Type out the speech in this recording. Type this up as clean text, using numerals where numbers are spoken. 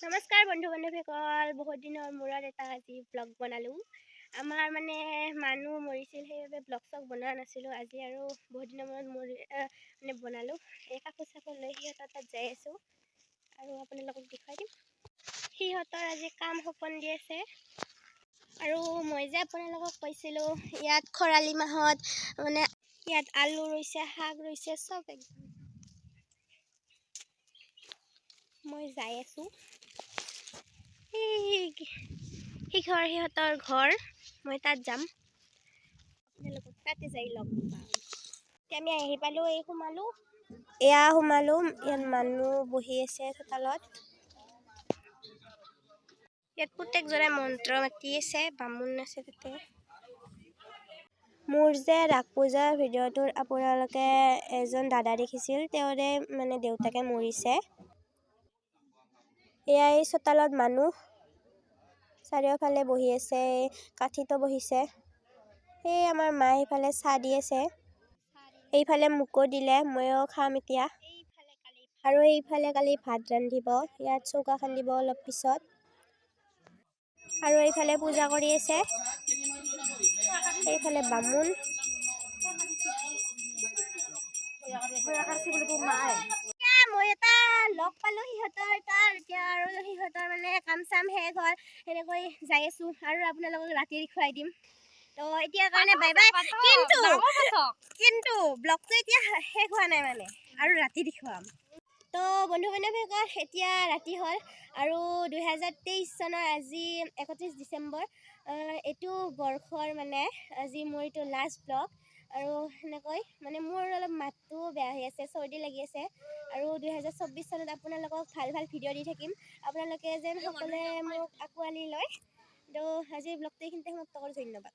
নমস্কাৰ বন্ধু বান্ধৱীসকল, বহুত দিনৰ মূৰত এটা আজি ব্লগ বনালোঁ। আমাৰ মানে মানুহ মৰিছিল, সেইবাবে ব্লগ চগ বনোৱা নাছিলোঁ। আজি আৰু বহুত দিনৰ মূৰত বনালোঁ। এই কাপোৰ চাপোৰ লৈ সিহঁতৰ তাত যাই আছোঁ আৰু আপোনালোকক দেখুৱাই দিম। সিহঁতৰ আজি কাম সপন দি আছে। আৰু মই যে আপোনালোকক কৈছিলোঁ ইয়াত খৰালি মাহত ইয়াত আলু ৰুইছে, শাক ৰুইছে, চব একদম। মই যাই আছোঁ। সিহঁতৰ ঘৰ, মই তাত যাম। আপোনালোকক তাতে যাই লগ পাম। এতিয়া আমি আহি পালোঁ, সোমালোঁ। সোমালোঁ, ইয়াত মানুহ বহি আছে চোতালত। ইয়াত প্ৰত্যেকজনে মন্ত্ৰ মাতি আছে, বামুণ আছে তাতে। মোৰ যে ৰাস পূজাৰ ভিডিঅ'টোত আপোনালোকে এজন দাদা দেখিছিল, তেওঁৰে দেউতাকে মৰিছে। এয়াই চোতালত মানুহ চাৰিওফালে বহি আছে, কাঠিতো বহিছে। সেই আমাৰ মায়ে সেইফালে চাহ দি আছে। এইফালে মোকো দিলে, ময়ো খাম এতিয়া। আৰু এইফালে কালি ভাত ৰান্ধিব, ইয়াত চৌকা খান্দিব অলপ পিছত। আৰু এইফালে পূজা কৰি আছে, এইফালে বামুণ। মই এটা লগ পালোঁ সিহঁতৰ তাৰ, এতিয়া আৰু সিহঁতৰ কাম চাম শেষ হ'ল, সেনেকৈ যাই আছোঁ। আৰু আপোনালোকক ৰাতি দেখুৱাই দিম। তো এতিয়াৰ কাৰণে বাই বাই। কিন্তু ব্লগটো এতিয়া শেষ হোৱা নাই আৰু ৰাতি দেখুৱাম। তো বন্ধু বান্ধৱীসকল, এতিয়া ৰাতি হ'ল আৰু 2023 চনৰ আজি 31 ডিচেম্বৰ। এইটো বৰ্ষৰ আজি মোৰ এইটো লাষ্ট ব্লগ। আৰু সেনেকৈ মোৰ অলপ মাতটো বেয়া হৈ আছে, চৰ্দি লাগি আছে। আৰু 2024 চনত আপোনালোকক ভাল ভাল ভিডিঅ' দি থাকিম। আপোনালোকে যেন সকলোৱে মোক আঁকোৱালি লয়। তো আজিৰ ব্লগটো এইখিনিতে সমাপ্ত কৰোঁ। ধন্যবাদ।